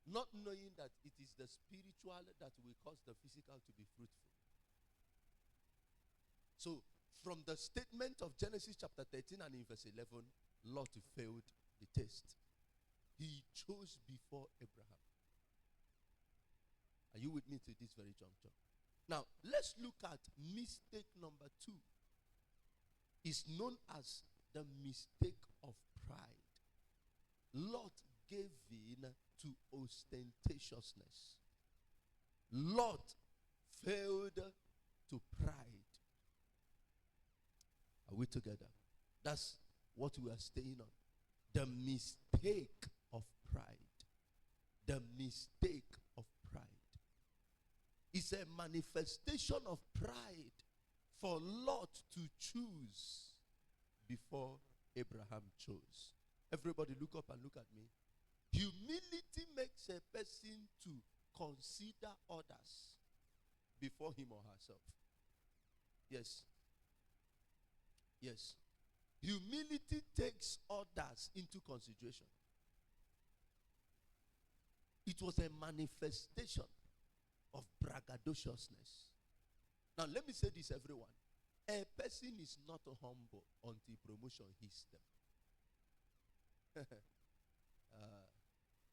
not knowing that it is the spiritual that will cause the physical to be fruitful. So, from the statement of Genesis chapter 13 and in verse 11, Lot failed the test. He chose before Abraham. Are you with me to this very juncture? Now, let's look at mistake number 2. It's known as the mistake of pride. Lot gave in to ostentatiousness. Lot failed to pride. Are we together? That's what we are staying on. The mistake of pride. The mistake of pride. It's a manifestation of pride for Lot to choose before Abraham chose. Everybody look up and look at me. Humility makes a person to consider others before him or herself. Yes. Yes. Humility takes others into consideration. It was a manifestation of braggadociousness. Now, let me say this, everyone. A person is not humble until promotion hits them.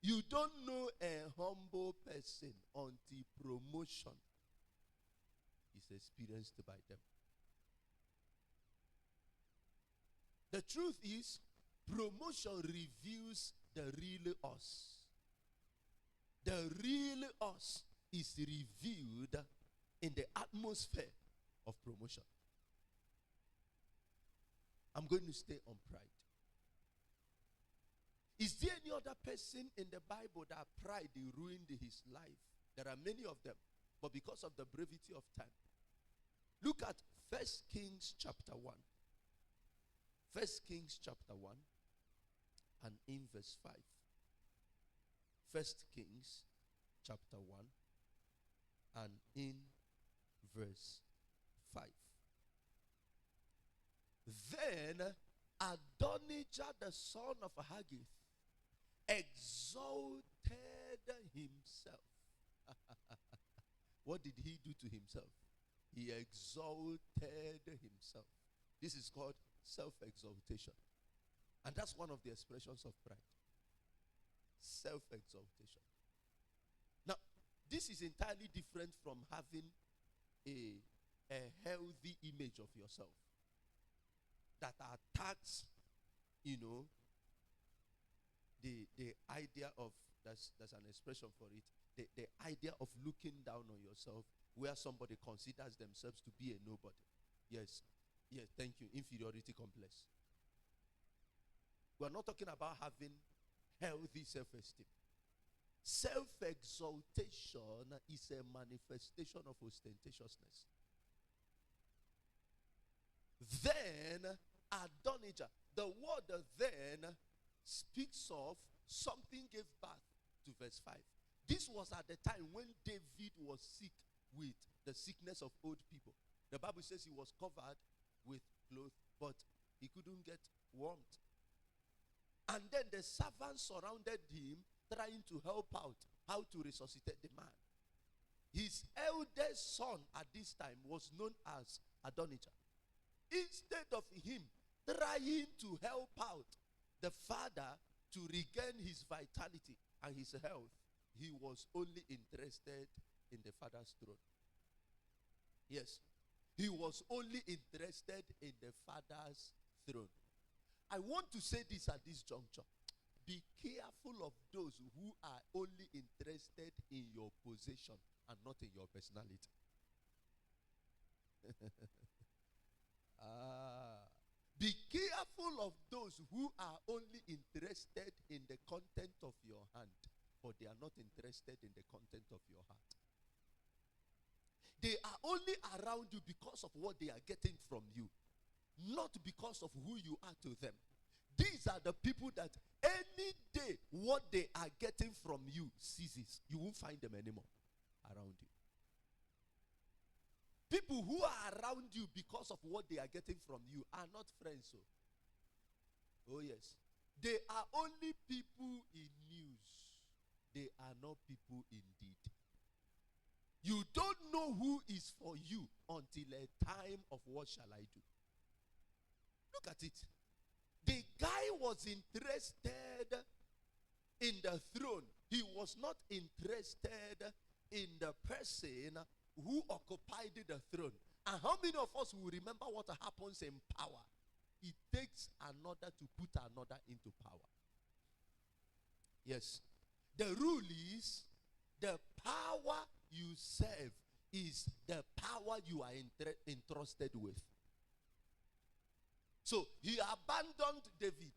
You don't know a humble person until promotion is experienced by them. The truth is, promotion reveals the real us. The real us is revealed in the atmosphere of promotion. I'm going to stay on pride. Is there any other person in the Bible that pride ruined his life? There are many of them, but because of the brevity of time. Look at 1 Kings chapter 1. 1 Kings chapter 1 and in verse 5. 1 Kings chapter 1 and in verse 5. Then Adonijah the son of Haggith exalted himself. What did he do to himself? He exalted himself. This is called self-exaltation. And that's one of the expressions of pride. Self-exaltation. Now, this is entirely different from having a healthy image of yourself that attacks, the idea of, there's an expression for it, the idea of looking down on yourself where somebody considers themselves to be a nobody. Yes, thank you. Inferiority complex. We're not talking about having healthy self-esteem. Self-exaltation is a manifestation of ostentatiousness. Then Adonijah, the word then speaks of something gave birth to verse 5. This was at the time when David was sick with the sickness of old people. The Bible says he was covered with clothes, but he couldn't get warmth. And then the servants surrounded him, trying to help out how to resuscitate the man. His eldest son at this time was known as Adonijah. Instead of him trying to help out the father to regain his vitality and his health, he was only interested in the father's throne. Yes, he was only interested in the father's throne. I want to say this at this juncture. Be careful of those who are only interested in your possession and not in your personality. Be careful of those who are only interested in the content of your hand, but they are not interested in the content of your heart. They are only around you because of what they are getting from you, not because of who you are to them. These are the people that any day what they are getting from you ceases. You won't find them anymore around you. People who are around you because of what they are getting from you are not friends. Oh yes. They are only people in news. they are not people indeed. You don't know who is for you until a time of what shall I do. Look at it. The guy was interested in the throne. He was not interested in the person who occupied the throne. And how many of us will remember what happens in power? It takes another to put another into power. Yes. The rule is the power you serve is the power you are entrusted with. So he abandoned David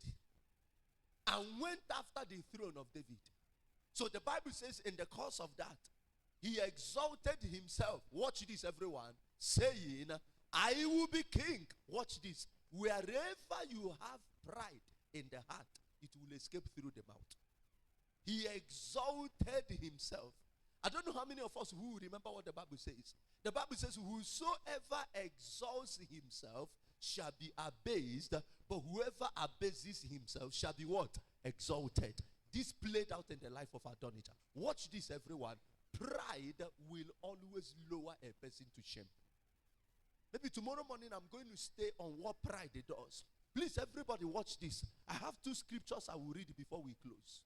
and went after the throne of David. So the Bible says in the course of that, he exalted himself. Watch this, everyone. Saying, I will be king. Watch this. Wherever you have pride in the heart, it will escape through the mouth. He exalted himself. I don't know how many of us who remember what the Bible says. The Bible says, whosoever exalts himself shall be abased, but whoever abases himself shall be what? Exalted. This played out in the life of Adonijah. Watch this, everyone. Pride will always lower a person to shame. Maybe tomorrow morning I'm going to stay on what pride does. Please, everybody, watch this. I have 2 scriptures I will read before we close.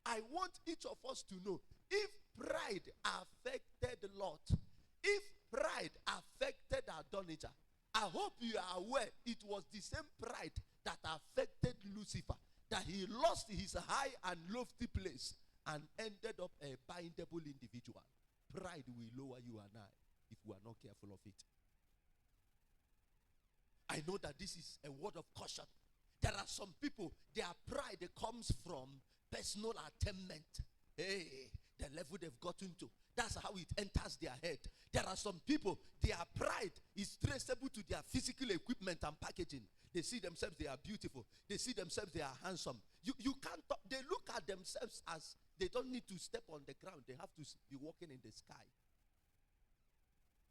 I want each of us to know, if pride affected Lot, if pride affected Adonijah, I hope you are aware it was the same pride that affected Lucifer, that he lost his high and lofty place and ended up a bindable individual. Pride will lower you and I if we are not careful of it. I know that this is a word of caution. There are some people, their pride comes from personal attainment. Hey, the level they've gotten to. That's how it enters their head. There are some people, their pride is traceable to their physical equipment and packaging. They see themselves, they are beautiful. They see themselves, they are handsome. You can't talk. They look at themselves as they don't need to step on the ground. They have to be walking in the sky.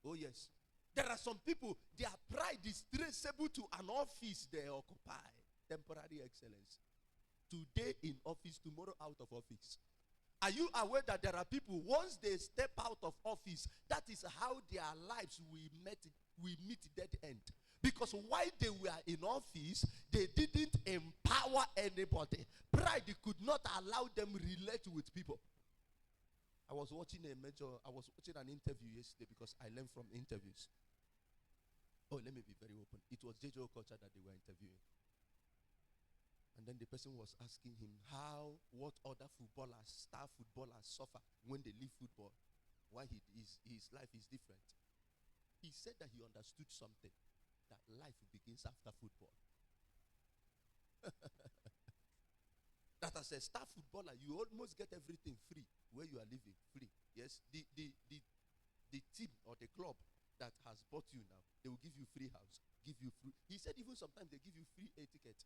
Oh yes. There are some people, their pride is traceable to an office they occupy. Temporary excellence. Today in office, tomorrow out of office. Are you aware that there are people, once they step out of office, that is how their lives will meet dead end? Because while they were in office, they didn't empower anybody. Pride could not allow them relate with people. I was watching an interview yesterday because I learned from interviews. Oh, let me be very open. It was J.J. Okocha that they were interviewing. And then the person was asking him what other footballers, star footballers suffer when they leave football. Why his life is different. He said that he understood something, that life begins after football. That as a star footballer, you almost get everything free where you are living, free. Yes, the team or the club that has bought you now, they will give you free house, give you free. He said even sometimes they give you free air ticket.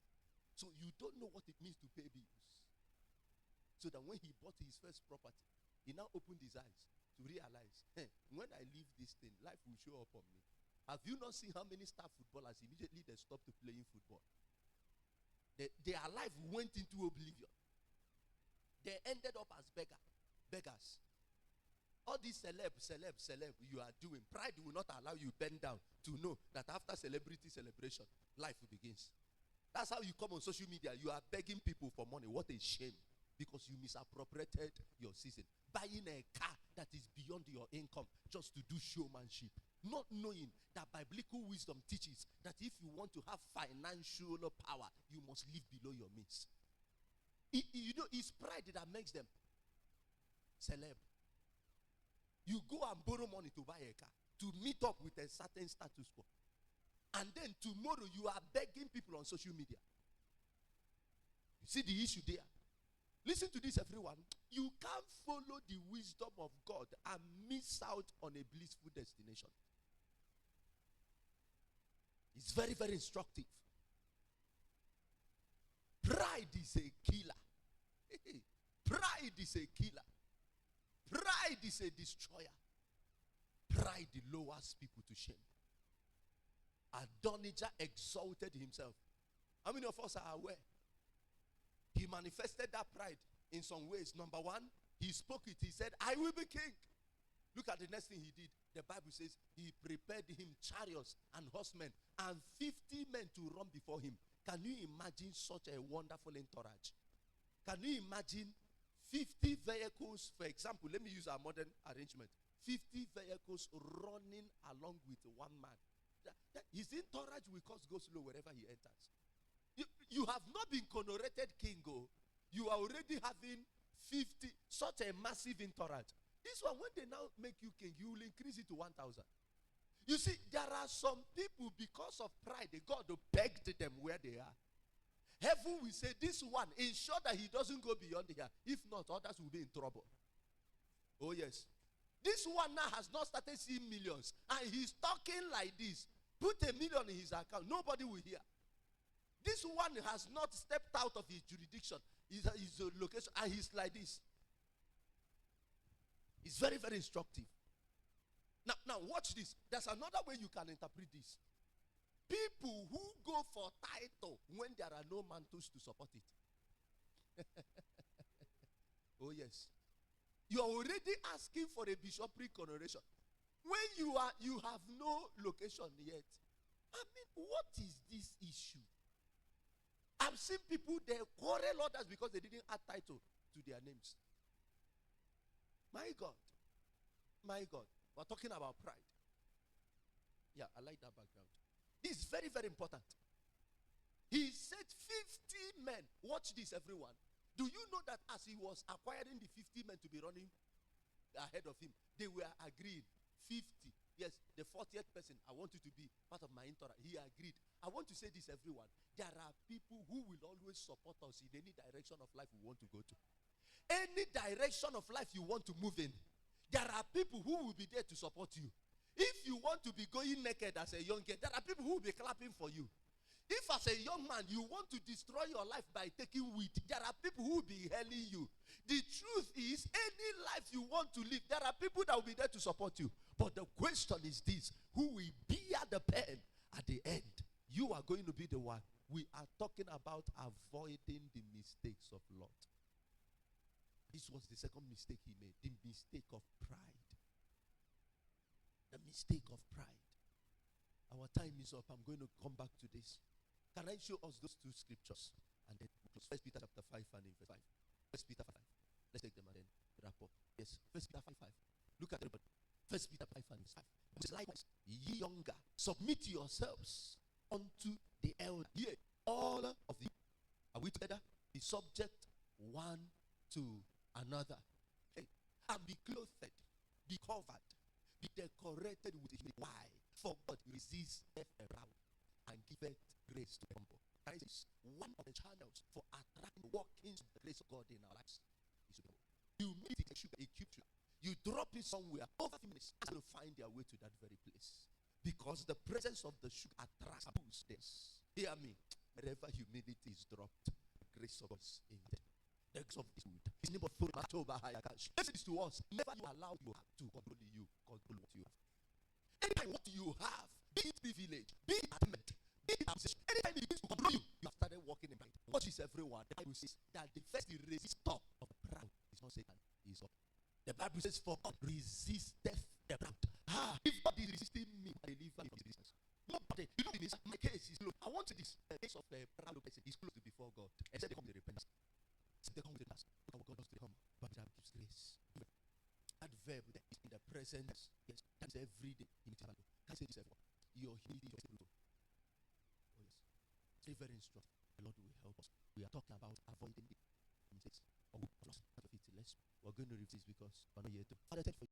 So you don't know what it means to pay bills. So that when he bought his first property, he now opened his eyes to realize, hey, when I leave this thing, life will show up on me. Have you not seen how many star footballers immediately they stopped playing football? Their life went into oblivion. They ended up as beggars. All these celeb you are doing, pride will not allow you bend down to know that after celebrity celebration, life begins. That's how you come on social media. You are begging people for money. What a shame. Because you misappropriated your season. Buying a car that is beyond your income just to do showmanship. Not knowing that biblical wisdom teaches that if you want to have financial power, you must live below your means. It's pride that makes them celeb. You go and borrow money to buy a car, to meet up with a certain status quo. And then tomorrow you are begging people on social media. You see the issue there? Listen to this, everyone. You can't follow the wisdom of God and miss out on a blissful destination. It's very, very instructive. Pride is a killer. Pride is a killer. Pride is a destroyer. Pride lowers people to shame. Adonijah exalted himself. How many of us are aware? He manifested that pride in some ways. Number one, He spoke it. He said, I will be king. Look at the next thing he did. The Bible says he prepared him chariots and horsemen and 50 men to run before him. Can you imagine such a wonderful entourage? Can you imagine 50 vehicles, for example, let me use our modern arrangement. 50 vehicles running along with one man. His entourage will cause go slow wherever he enters. You have not been coronated king, you are already having 50, such a massive entourage. This one, when they now make you king, you will increase it to 1,000. You see, there are some people, because of pride, God begged them where they are. Heaven will say, this one, ensure that he doesn't go beyond here. If not, others will be in trouble. Oh yes. This one now has not started seeing millions. And he's talking like this. Put $1 million in his account. Nobody will hear. This one has not stepped out of his jurisdiction. His location. And he's like this. It's very, very instructive. Now watch this. There's another way you can interpret this. People who go for title when there are no mantles to support it. Oh yes. You're already asking for a bishopric coronation. When you have no location yet. I mean, what is this issue? I've seen people, they quarrel others because they didn't add title to their names. My God. My God. We're talking about pride. Yeah, I like that background. This is very, very important. He said 50 men. Watch this, everyone. Do you know that as he was acquiring the 50 men to be running ahead of him, they were agreeing. 50. Yes, the 40th person, I want you to be part of my entourage. He agreed. I want to say this, everyone. There are people who will always support us in any direction of life we want to go to. Any direction of life you want to move in, there are people who will be there to support you. If you want to be going naked as a young girl, there are people who will be clapping for you. If as a young man you want to destroy your life by taking weed, there are people who will be hailing you. The truth is, any life you want to live, there are people that will be there to support you. But the question is this: who will bear the pen at the end? You are going to be the one. We are talking about avoiding the mistakes of Lot. This was the second mistake he made, the mistake of pride. The mistake of pride. Our time is up. I'm going to come back to this. Can I show us those two scriptures? And then First Peter chapter 5 and verse 5. First Peter 5. Let's take them and then wrap up. Yes, First Peter 5:5. Look at everybody. First Peter 5 and verse 5. It says, likewise, ye younger, submit yourselves unto the elder. Yea, all of you, are we together? Be subject one to another. Okay. And be clothed, be covered, be decorated with humility. Why? For God resisteth the proud and giveth grace to the humble. This is one of the channels for attracting workings of the grace of God in our lives. Humility takes you, equips you. You drop it somewhere, over 5 minutes, and will find their way to that very place. Because the presence of the sugar attracts and pulls this. Hear me. Wherever humility is dropped, the grace of God is in there. The grace of this wood. His name was Listen to us. Never you allow you to control you. Control what you have. Anytime what you have, be it privilege, be it attainment, be it position, anytime it begins to control you, you have started walking in pride. What is everyone? The Bible says that the first resistor of pride is not Satan, is God. The Bible says, for God resisteth the proud. If God is resisting me, I deliver me from this business. Nobody, you know, in my case is close. I want this. The case of a proud person is close to before God. Except they come to repentance. Except they come to the past. Look at what God does to come. But that gives grace. That verb that is in the presence. Yes, that is every day. Can I say this, everyone? Your humility is brutal. Oh yes. It's very instructive. The Lord will help us. We are talking about avoiding the mistakes. We're going to read this because we're not here to. Father, thank you for